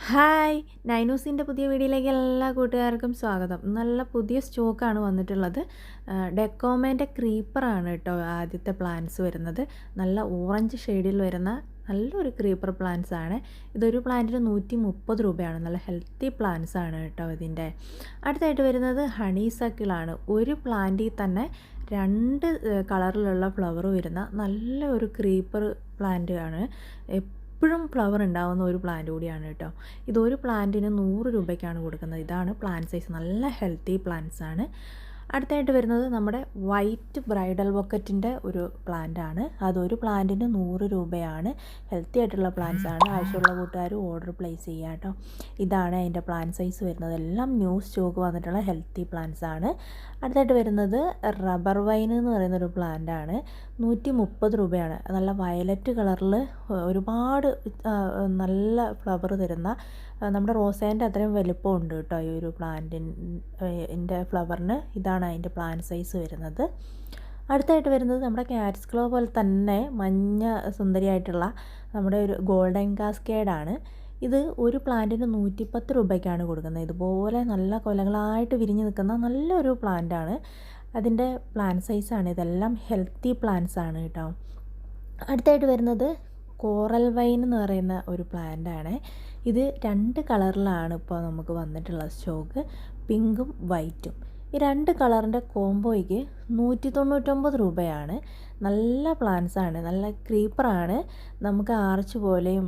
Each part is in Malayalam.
ഹായ് നൈനൂസിൻ്റെ പുതിയ വീഡിയോയിലേക്ക് എല്ലാ കൂട്ടുകാർക്കും സ്വാഗതം. നല്ല പുതിയ സ്റ്റോക്കാണ് വന്നിട്ടുള്ളത്. ഡെക്കോമേൻ്റെ ക്രീപ്പറാണ് കേട്ടോ ആദ്യത്തെ പ്ലാന്റ്സ് വരുന്നത്. നല്ല ഓറഞ്ച് ഷെയ്ഡിൽ വരുന്ന നല്ലൊരു ക്രീപ്പർ പ്ലാന്റ്സ് ആണ്. ഇതൊരു പ്ലാന്റിന് 130 രൂപയാണ്. നല്ല ഹെൽത്തി പ്ലാന്റ്സ് ആണ് കേട്ടോ ഇതിൻ്റെ. അടുത്തായിട്ട് വരുന്നത് ഹണി സക്കിളാണ്. ഒരു പ്ലാന്റിൽ തന്നെ 2 കളറിലുള്ള ഫ്ലവർ വരുന്ന നല്ല ഒരു ക്രീപ്പർ പ്ലാന്റ് ആണ്. എപ്പോഴും ഫ്ലവർ ഉണ്ടാകുന്ന ഒരു പ്ലാന്റ് കൂടിയാണ് കേട്ടോ. ഇതൊരു പ്ലാന്റിന് 100 രൂപയ്ക്കാണ് കൊടുക്കുന്നത്. ഇതാണ് പ്ലാന്റ് സൈസ്. നല്ല ഹെൽത്തി പ്ലാന്റ്സ് ആണ്. അടുത്തായിട്ട് വരുന്നത് നമ്മുടെ വൈറ്റ് ബ്രൈഡൽ ബൊക്കറ്റിൻ്റെ ഒരു പ്ലാന്റ് ആണ്. അതൊരു പ്ലാന്റിന് 100 രൂപയാണ്. ഹെൽത്തി ആയിട്ടുള്ള പ്ലാന്റ്സ് ആണ്. ആവശ്യമുള്ള കൂട്ടുകാർ ഓർഡർ പ്ലേസ് ചെയ്യുക കേട്ടോ. ഇതാണ് അതിൻ്റെ പ്ലാന്റ് സൈസ് വരുന്നത്. എല്ലാം ന്യൂ സ്റ്റോക്ക് വന്നിട്ടുള്ള ഹെൽത്തി പ്ലാന്റ്സ് ആണ്. അടുത്തായിട്ട് വരുന്നത് റബ്ബർ വൈൻ എന്ന് പറയുന്നൊരു പ്ലാന്റ് ആണ്. 130 രൂപയാണ്. നല്ല വയലറ്റ് കളറിൽ ഒരുപാട് നല്ല ഫ്ലവർ തരുന്ന നമ്മുടെ റോസേൻ്റെ അത്രയും വലിപ്പമുണ്ട് കേട്ടോ ഈ ഒരു പ്ലാന്റിൻ്റെ ഫ്ലവറിന്. ഇതാണ് അതിൻ്റെ പ്ലാന്റ് സൈസ് വരുന്നത്. അടുത്തായിട്ട് വരുന്നത് നമ്മുടെ ക്യാറ്റ്സ് ക്ലോ പോലെ തന്നെ മഞ്ഞ സുന്ദരിയായിട്ടുള്ള നമ്മുടെ ഒരു ഗോൾഡൻ കാസ്കേഡാണ്. ഇത് ഒരു പ്ലാന്റിന് 110 രൂപയ്ക്കാണ് കൊടുക്കുന്നത്. ഇതുപോലെ നല്ല കൊലകളായിട്ട് വിരിഞ്ഞ് നിൽക്കുന്ന നല്ലൊരു പ്ലാന്റാണ്. അതിൻ്റെ പ്ലാന്റ് സൈസാണ്. ഇതെല്ലാം ഹെൽത്തി പ്ലാന്റ്സ് ആണ് കേട്ടോ. അടുത്തായിട്ട് വരുന്നത് കോറൽ വൈൻ എന്ന് പറയുന്ന ഒരു പ്ലാന്റാണ്. ഇത് 2 കളറിലാണ് ഇപ്പോൾ നമുക്ക് വന്നിട്ടുള്ള സ്റ്റോക്ക്, പിങ്കും വൈറ്റും. ഈ 2 കളറിൻ്റെ കോംബോയ്ക്ക് 199 രൂപയാണ്. നല്ല പ്ലാന്റ്സാണ്. നല്ല ക്രീപ്പറാണ്. നമുക്ക് ആർച്ച് പോലെയും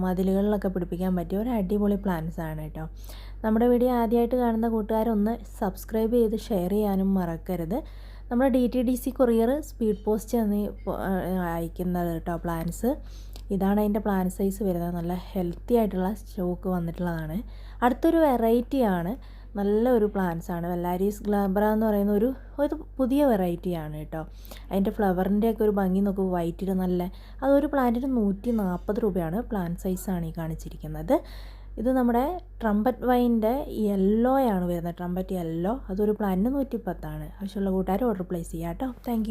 മതിലുകളിലൊക്കെ പിടിപ്പിക്കാൻ പറ്റിയ ഒരു അടിപൊളി പ്ലാന്റ്സാണ് കേട്ടോ. നമ്മുടെ വീഡിയോ ആദ്യമായിട്ട് കാണുന്ന കൂട്ടുകാരൊന്ന് സബ്സ്ക്രൈബ് ചെയ്ത് ഷെയർ ചെയ്യാനും മറക്കരുത്. നമ്മുടെ DTDC കൊറിയർ സ്പീഡ് പോസ്റ്റ് എന്ന് അയക്കുന്നത് കേട്ടോ പ്ലാന്റ്സ്. ഇതാണ് അതിൻ്റെ പ്ലാന്റ് സൈസ് വരുന്നത്. നല്ല ഹെൽത്തി ആയിട്ടുള്ള സ്റ്റോക്ക് വന്നിട്ടുള്ളതാണ്. അടുത്തൊരു വെറൈറ്റിയാണ്. നല്ലൊരു പ്ലാന്റ്സാണ്. വെല്ലാരീസ് ഗ്ലാബ്ര എന്ന് പറയുന്ന ഒരു പുതിയ വെറൈറ്റിയാണ് കേട്ടോ. അതിൻ്റെ ഫ്ലവറിൻ്റെയൊക്കെ ഒരു ഭംഗി നോക്കും. വൈറ്റിൽ നല്ല അതൊരു പ്ലാന്റിന് 140 രൂപയാണ്. പ്ലാന്റ് സൈസാണ് ഈ കാണിച്ചിരിക്കുന്നത്. ഇത് നമ്മുടെ ട്രംപറ്റ് വൈൻ്റെ യെല്ലോയാണ് വരുന്നത്. ട്രംപറ്റ് യെല്ലോ അതൊരു പ്ലാന്റിന് 110 ആണ്. ആവശ്യമുള്ള കൂട്ടുകാർ ഓർഡർ പ്ലേസ് ചെയ്യാം കേട്ടോ. താങ്ക്